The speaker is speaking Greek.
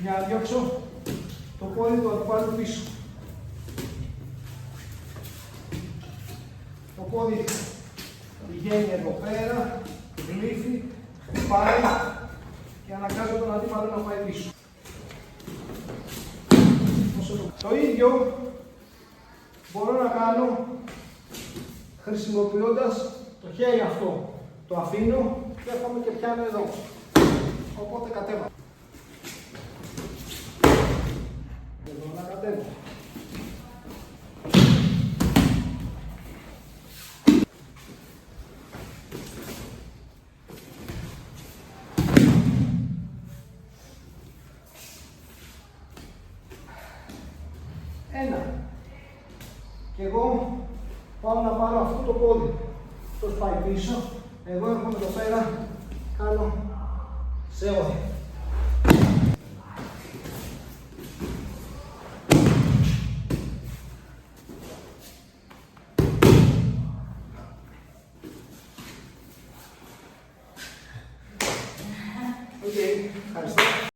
για να διώξω το πόδι του αντιπάλου πίσω. Το πόδι πηγαίνει εδώ πέρα, γλύφει, πάει και αναγκάζω τον αντίπαλο να πάει πίσω. Το ίδιο μπορώ να κάνω χρησιμοποιώντας το χέρι αυτό. Το αφήνω και έρχομαι και πιάνω εδώ. Οπότε κατέβα. Εδώ να κατέβω. Ένα. Και εγώ πάω να πάρω αυτό το πόδι. Αυτός πάει πίσω. Εγώ έρχομαι εδώ πέρα, κάνω σε όδη. Οκ, ευχαριστώ.